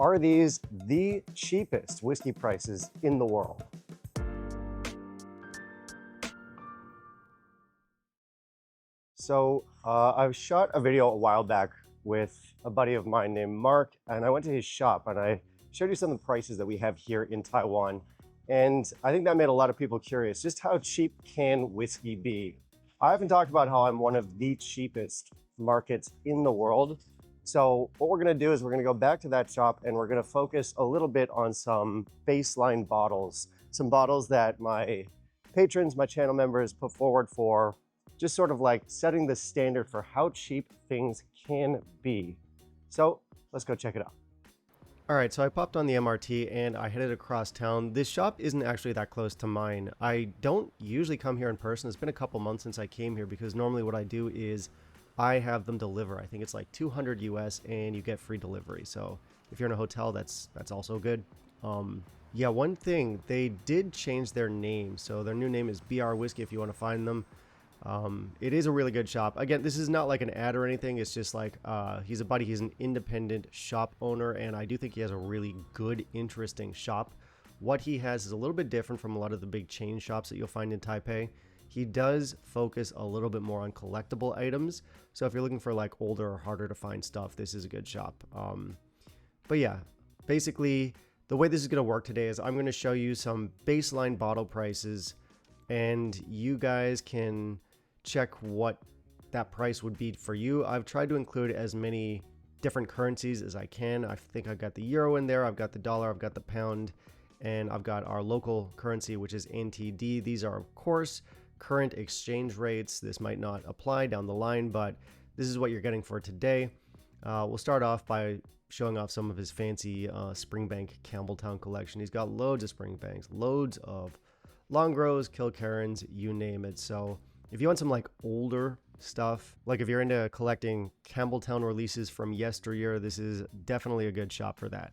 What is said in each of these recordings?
Are these the cheapest whiskey prices in the world? I've shot a video a while back with a buddy of mine named Mark, and I went to his shop and I showed you some of the prices that we have here in Taiwan. And I think that made a lot of people curious. Just how cheap can whiskey be? I haven't talked about how I'm one of the cheapest markets in the world. So what we're gonna do is we're gonna go back to that shop and we're gonna focus a little bit on some baseline bottles, some bottles that my patrons, my channel members put forward for just sort of like setting the standard for how cheap things can be. So let's go check it out. All right, so I popped on the MRT and I headed across town. This shop isn't actually that close to mine. I don't usually come here in person. It's been a couple months since I came here because normally what I do is I have them deliver. I think it's like 200 US and you get free delivery. So if you're in a hotel, that's also good. Yeah, one thing, they did change their name. So their new name is BR Whisky if you want to find them. It is a really good shop. Again, this is not like an ad or anything. It's just like he's a buddy. He's an independent shop owner, and I do think he has a really good, interesting shop. What he has is a little bit different from a lot of the big chain shops that you'll find in Taipei. He does focus a little bit more on collectible items. So if you're looking for like older or harder to find stuff, this is a good shop. But yeah, basically the way this is going to work today is I'm going to show you some baseline bottle prices, and you guys can check what that price would be for you. I've tried to include as many different currencies as I can. I think I've got the euro in there, I've got the dollar, I've got the pound, and I've got our local currency, which is NTD. These are, of course, current exchange rates. This might not apply down the line, but this is what you're getting for today. We'll start off by showing off some of his fancy Springbank Campbelltown collection. He's got loads of Springbanks, loads of Longrows, Kilkerrans, you name it. So if you want some like older stuff, like if you're into collecting Campbelltown releases from yesteryear, this is definitely a good shop for that.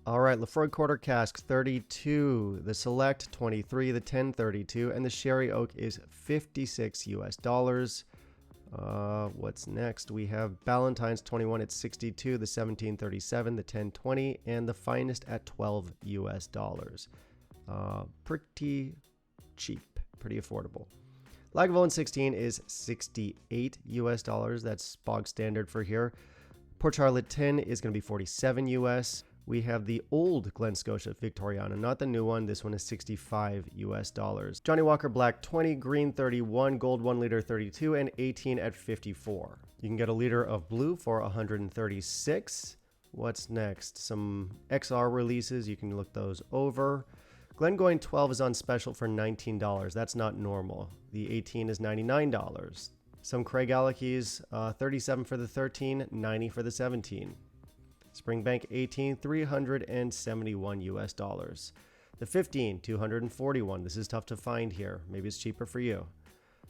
All right, Lefroy Quarter Cask 32, the Select 23, the 1032, and the Sherry Oak is 56 US dollars. What's next? We have Ballantine's 21 at 62, the 1737, the 1020, and the Finest at 12 US dollars. Pretty cheap, pretty affordable. Lagavulin 16 is 68 US dollars. That's bog standard for here. Port Charlotte 10 is going to be 47 US. We have the old Glen Scotia Victoriana, not the new one. This one is 65 US dollars. Johnny Walker Black 20, Green 31, Gold 1 liter 32, and 18 at 54. You can get a liter of blue for 136. What's next? Some XR releases. You can look those over. Glengoyne 12 is on special for $19. That's not normal. The 18 is $99. Some Craig Alekeys, 37 for the 13, 90 for the 17. Springbank 18, 371 US dollars. The 15, 241. This is tough to find here. Maybe it's cheaper for you.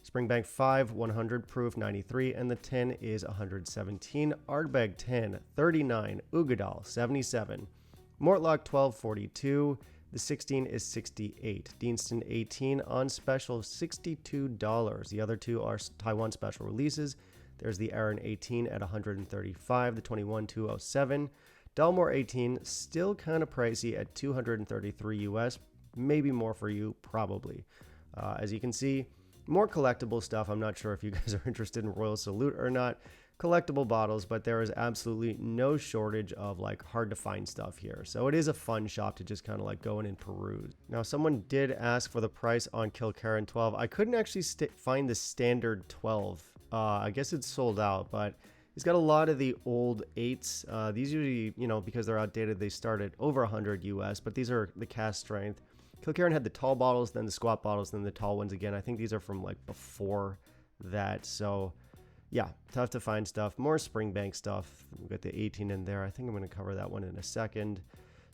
Springbank 5, 100 proof, 93, and the 10 is 117. Ardbeg 10, 39. Ugadal 77. Mortlock 12, 42. The 16 is 68. Deanston 18 on special, $62. The other two are Taiwan special releases. There's the Aaron 18 at 135, the 21 207. Delmore 18 still kind of pricey at 233 US, maybe more for you, probably. As you can see, more collectible stuff. I'm not sure if you guys are interested in Royal Salute or not. Collectible bottles, but there is absolutely no shortage of like hard to find stuff here. So it is a fun shop to just kind of like go in and peruse. Now someone did ask for the price on Kilkerran 12. I couldn't actually find the standard 12. I guess it's sold out, but he's got a lot of the old 8s. These usually, you know, because they're outdated, they start at over 100 US, but these are the cast strength. Kilkerran had the tall bottles, then the squat bottles, then the tall ones again. I think these are from like before that. So yeah, tough to find stuff. More Springbank stuff. We've got the 18 in there. I think I'm going to cover that one in a second.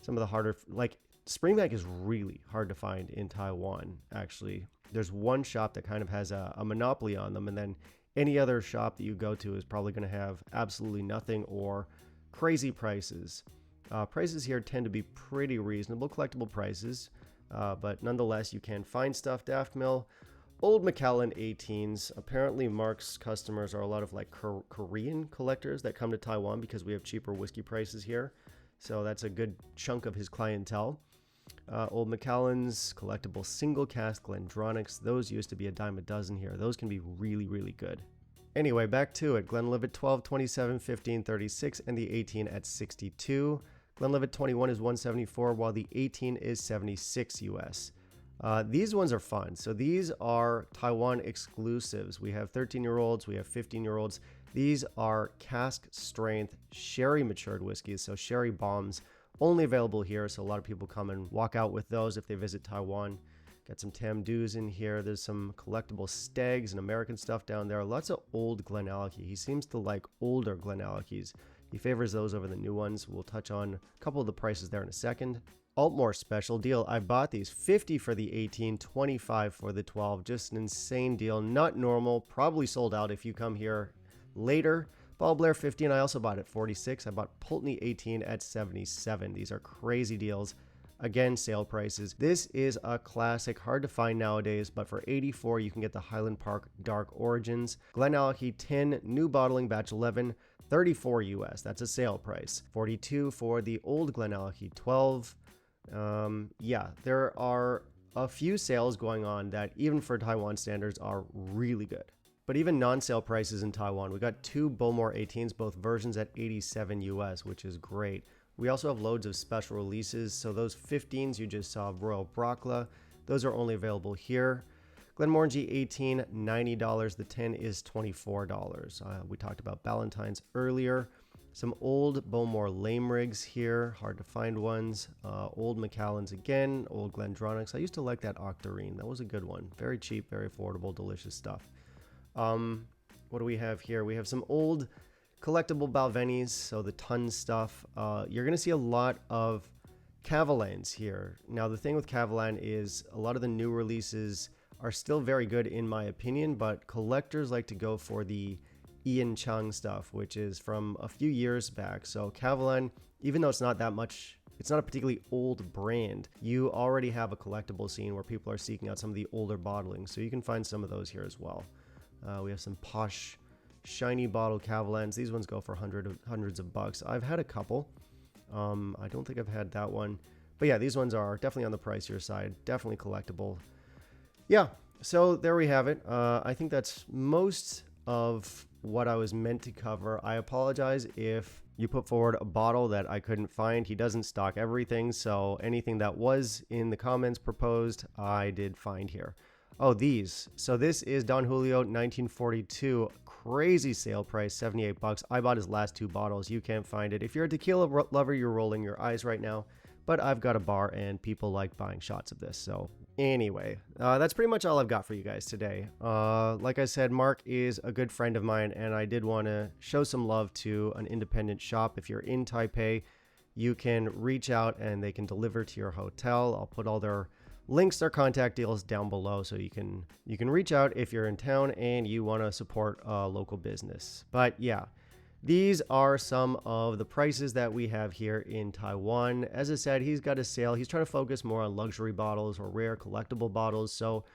Some of the harder, like Springbank is really hard to find in Taiwan, actually. There's one shop that kind of has a monopoly on them, and then any other shop that you go to is probably going to have absolutely nothing or crazy prices. Prices here tend to be pretty reasonable, collectible prices, but nonetheless, you can find stuff. Daft Mill, Old Macallan 18s. Apparently, Mark's customers are a lot of like Korean collectors that come to Taiwan because we have cheaper whiskey prices here. So that's a good chunk of his clientele. Old Macallan's, collectible single cask Glendronachs. Those used to be a dime a dozen here. Those can be really, really good. Anyway, back to it. Glenlivet 12, 27, 15, 36, and the 18 at 62. Glenlivet 21 is 174, while the 18 is 76 US. These ones are fun. So these are Taiwan exclusives. We have 13-year-olds, we have 15-year-olds. These are cask strength sherry matured whiskeys, so sherry bombs, only available here. So a lot of people come and walk out with those if they visit Taiwan. Got some Tamdus in here. There's some collectible Stags and American stuff down there. Lots of old Glenallachie. He seems to like older Glenallachies. He favors those over the new ones. We'll touch on a couple of the prices there in a second. Altmore special deal. I bought these 50 for the 18, 25 for the 12. Just an insane deal. Not normal. Probably sold out if you come here later. Ball Blair 15. I also bought at 46. I bought Pulteney 18 at 77. These are crazy deals. Again, sale prices. This is a classic, hard to find nowadays, but for 84 you can get the Highland Park Dark Origins. Glenallachie 10, new bottling, batch 11, 34 US. That's a sale price. 42 for the old Glenallachie 12. Yeah, there are a few sales going on that even for Taiwan standards are really good. But even non-sale prices in Taiwan, we got two Bowmore 18s, both versions at 87 US, which is great. We also have loads of special releases. So those 15s you just saw, Royal Brockla, those are only available here. Glenmorangie 18, $90. The 10 is $24. We talked about Ballantyne's earlier. Some old Bowmore Lame Rigs here, hard to find ones. Old Macallan's again, old Glendronachs. I used to like that Octarine. That was a good one. Very cheap, very affordable, delicious stuff. What do we have here? We have some old collectible Balvenis, so the ton stuff. You're going to see a lot of Cavallans here. Now, the thing with Cavallan is a lot of the new releases are still very good in my opinion, but collectors like to go for the Ian Chung stuff, which is from a few years back. So Cavallan, even though it's not that much, it's not a particularly old brand, you already have a collectible scene where people are seeking out some of the older bottlings. So you can find some of those here as well. We have some posh shiny bottle Cavallans. These ones go for hundreds of bucks. I've had a couple. I don't think I've had that one, but yeah, these ones are definitely on the pricier side, definitely collectible. Yeah, so there we have it. I think that's most of what I was meant to cover. I apologize if you put forward a bottle that I couldn't find. He doesn't stock everything, so anything that was in the comments proposed, I did find here. Oh, these. So this is Don Julio 1942. Crazy sale price, 78 bucks. I bought his last two bottles. You can't find it. If you're a tequila lover, you're rolling your eyes right now. But I've got a bar and people like buying shots of this. So anyway, that's pretty much all I've got for you guys today. Like I said, Mark is a good friend of mine, and I did want to show some love to an independent shop. If you're in Taipei, you can reach out and they can deliver to your hotel. I'll put all their links, their contact deals down below, so you can reach out if you're in town and you want to support a local business. But yeah, these are some of the prices that we have here in Taiwan. As I said, he's got a sale. He's trying to focus more on luxury bottles or rare collectible bottles. So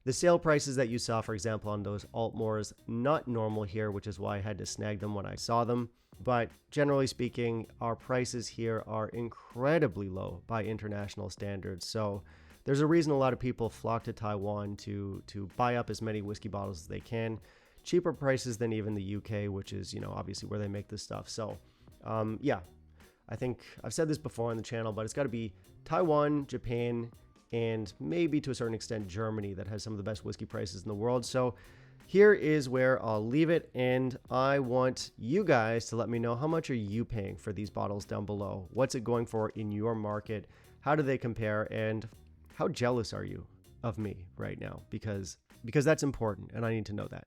the sale prices that you saw, for example, on those Altmores, not normal here, which is why I had to snag them when I saw them. But generally speaking, our prices here are incredibly low by international standards. So there's a reason a lot of people flock to Taiwan to buy up as many whiskey bottles as they can. Cheaper prices than even the UK, which is, obviously where they make this stuff. So, yeah, I think I've said this before on the channel, but it's got to be Taiwan, Japan, and maybe to a certain extent Germany that has some of the best whiskey prices in the world. So here is where I'll leave it, and I want you guys to let me know, how much are you paying for these bottles down below? What's it going for in your market? How do they compare? And how jealous are you of me right now? Because that's important, and I need to know that.